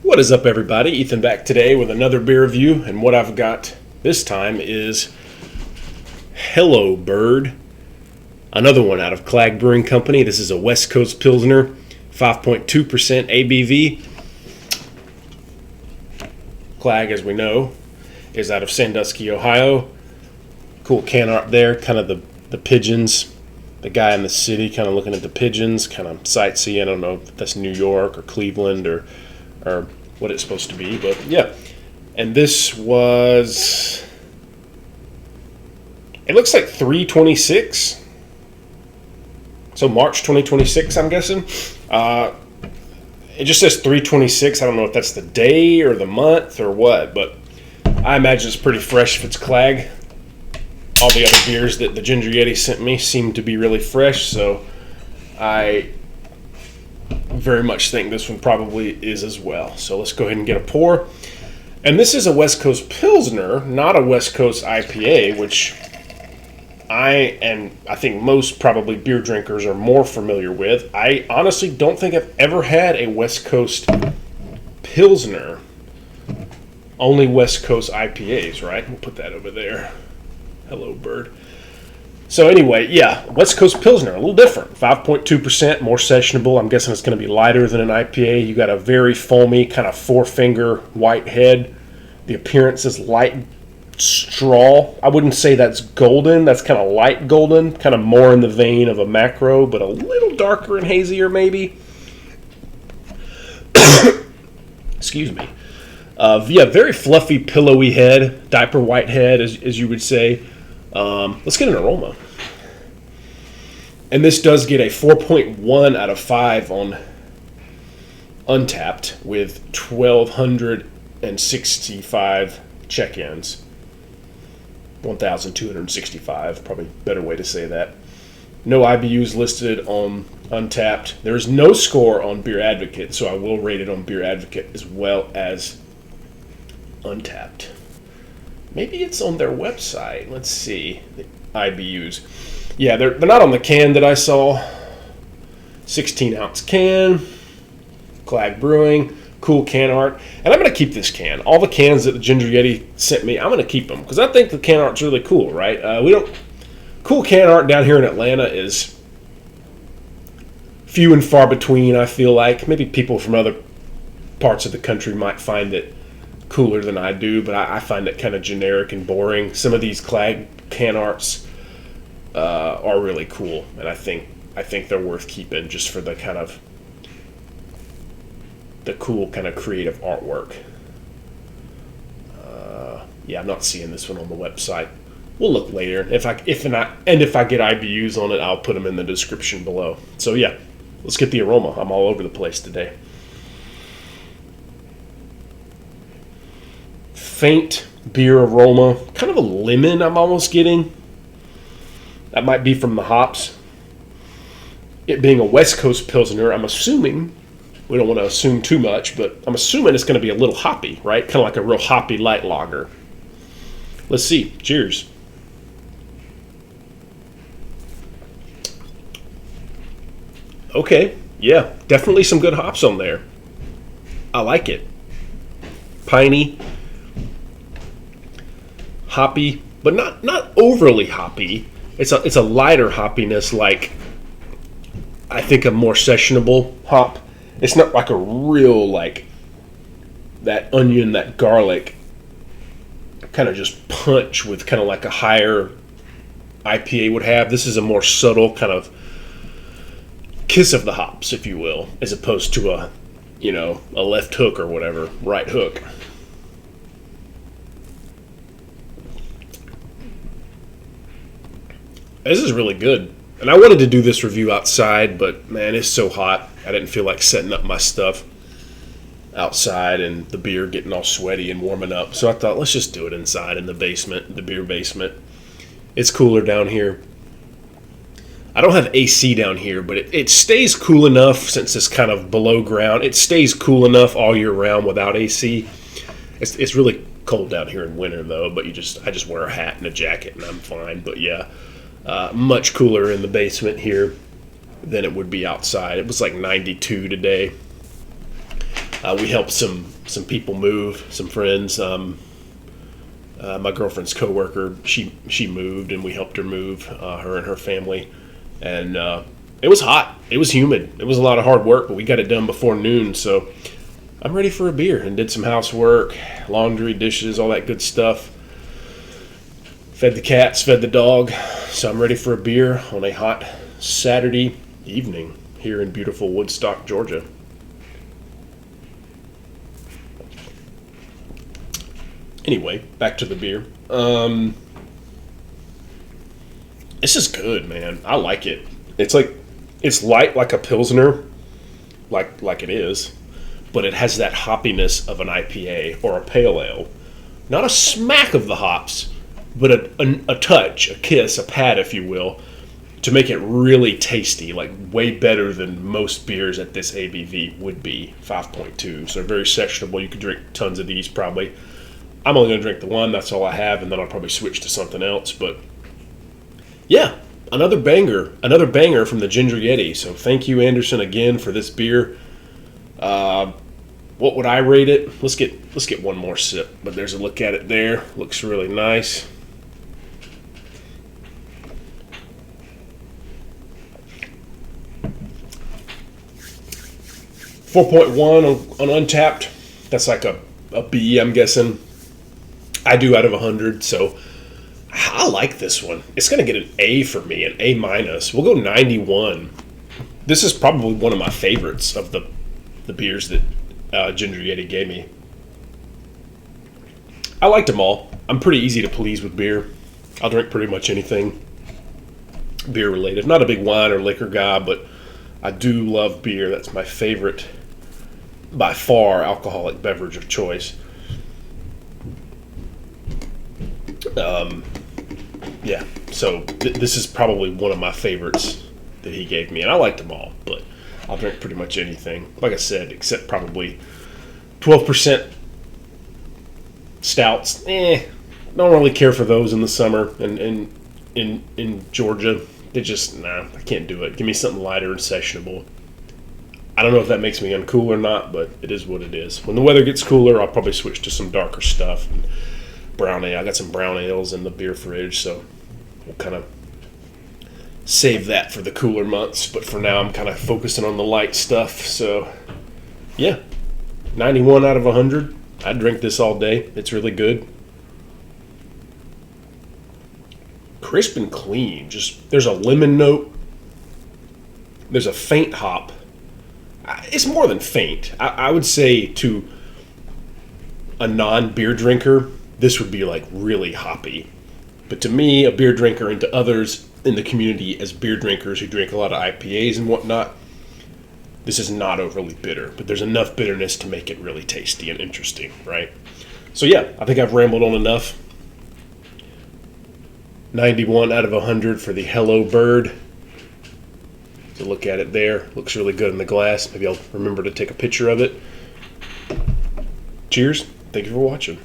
What is up, everybody? Ethan back today with another beer review, and what I've got this time is Hello Bird, another one out of CLAG Brewing Company. This is a West Coast Pilsner, 5.2% ABV. CLAG, as we know, is out of Sandusky, Ohio. Cool can art there, kind of the pigeons. The guy in the city kind of looking at the pigeons, kind of sightseeing. I don't know if that's New York or Cleveland or what it's supposed to be, but yeah. And this was, it looks like 3/26. So March 2026, I'm guessing. It just says 3/26. I don't know if that's the day or the month or what, but I imagine it's pretty fresh if it's CLAG. All the other beers that the Ginger Yeti sent me seem to be really fresh, so I very much think this one probably is as well. So let's go ahead and get a pour. And this is a West Coast Pilsner, not a West Coast IPA, which I think most probably beer drinkers are more familiar with. I honestly don't think I've ever had a West Coast Pilsner. Only West Coast IPAs, right? We'll put that over there. Hello, Bird. So anyway, yeah, West Coast Pilsner, a little different. 5.2%, more sessionable. I'm guessing it's going to be lighter than an IPA. You got a very foamy, kind of four-finger white head. The appearance is light straw. I wouldn't say that's golden. That's kind of light golden, kind of more in the vein of a macro, but a little darker and hazier maybe. Excuse me. Yeah, very fluffy, pillowy head, diaper white head, as you would say. Let's get an aroma. And this does get a 4.1 out of 5 on UNTAPPD with 1,265 check-ins. 1,265, probably a better way to say that. No IBUs listed on UNTAPPD. There is no score on Beer Advocate, so I will rate it on Beer Advocate as well as UNTAPPD. Maybe it's on their website. Let's see. The IBUs. Yeah, they're not on the can that I saw. 16-ounce can. CLAG Brewing. Cool can art. And I'm going to keep this can. All the cans that the Ginger Yeti sent me, I'm going to keep them. Because I think the can art's really cool, right? Cool can art down here in Atlanta is few and far between, I feel like. Maybe people from other parts of the country might find it cooler than I do, but I find it kind of generic and boring. Some of these CLAG can arts are really cool, and I think they're worth keeping just for the kind of the cool kind of creative artwork. Yeah, I'm not seeing this one on the website. We'll look later. If I get IBUs on it, I'll put them in the description below. So yeah, let's get the aroma. I'm all over the place today. Faint beer aroma, kind of a lemon I'm almost getting. That might be from the hops. It being a West Coast Pilsner, I'm assuming, we don't want to assume too much, but I'm assuming it's going to be a little hoppy, right? Kind of like a real hoppy light lager. Let's see. Cheers. Okay, yeah, definitely some good hops on there. I like it. Piney. Hoppy, but not overly hoppy. It's a lighter hoppiness, like I think a more sessionable hop. It's not like a real, like that onion, that garlic kind of just punch with kind of like a higher IPA would have. This is a more subtle kind of kiss of the hops, if you will, as opposed to a left hook or whatever, right hook. This is really good. And I wanted to do this review outside, but man, it's so hot. I didn't feel like setting up my stuff outside and the beer getting all sweaty and warming up. So I thought, let's just do it inside in the basement, the beer basement. It's cooler down here. I don't have AC down here, but it stays cool enough since it's kind of below ground. It stays cool enough all year round without AC. It's really cold down here in winter, though, but I just wear a hat and a jacket and I'm fine. But yeah. Much cooler in the basement here than it would be outside. It was like 92 today. We helped some people move, some friends. My girlfriend's coworker, she moved, and we helped her move, her and her family. And it was hot. It was humid. It was a lot of hard work, but we got it done before noon. So I'm ready for a beer, and did some housework, laundry, dishes, all that good stuff. Fed the cats, fed the dog. So I'm ready for a beer on a hot Saturday evening here in beautiful Woodstock, Georgia. Anyway, back to the beer. This is good, man. I like it. It's light like a Pilsner, like it is, but it has that hoppiness of an IPA or a pale ale. Not a smack of the hops, but a touch, a kiss, a pat, if you will, to make it really tasty, like way better than most beers at this ABV would be, 5.2. So very sessionable. You could drink tons of these probably. I'm only going to drink the one. That's all I have, and then I'll probably switch to something else. But yeah, another banger from the Ginger Yeti. So thank you, Anderson, again for this beer. What would I rate it? Let's get one more sip. But there's a look at it there. Looks really nice. .1 on Untapped. That's like a B, I'm guessing. I do out of 100, so I like this one. It's going to get an A for me, an A minus. We'll go 91. This is probably one of my favorites of the beers that Ginger Yeti gave me. I liked them all. I'm pretty easy to please with beer. I'll drink pretty much anything beer related. Not a big wine or liquor guy, but I do love beer. That's my favorite, by far, alcoholic beverage of choice. Yeah, so this is probably one of my favorites that he gave me, and I liked them all, but I'll drink pretty much anything, like I said, except probably 12% stouts. Don't really care for those in the summer, and in Georgia, they just, I can't do it. Give me something lighter and sessionable. I don't know if that makes me uncool or not, but it is what it is. When the weather gets cooler, I'll probably switch to some darker stuff. Brown ale. I got some brown ales in the beer fridge, so we'll kind of save that for the cooler months. But for now, I'm kind of focusing on the light stuff. So, yeah, 91 out of 100. I'd drink this all day. It's really good. Crisp and clean. Just there's a lemon note. There's a faint hop. It's more than faint. I would say to a non-beer drinker, this would be like really hoppy. But to me, a beer drinker, and to others in the community as beer drinkers who drink a lot of IPAs and whatnot, this is not overly bitter. But there's enough bitterness to make it really tasty and interesting, right? So yeah, I think I've rambled on enough. 91 out of 100 for the Hello Bird. So look at it there. Looks really good in the glass. Maybe I'll remember to take a picture of it. Cheers. Thank you for watching.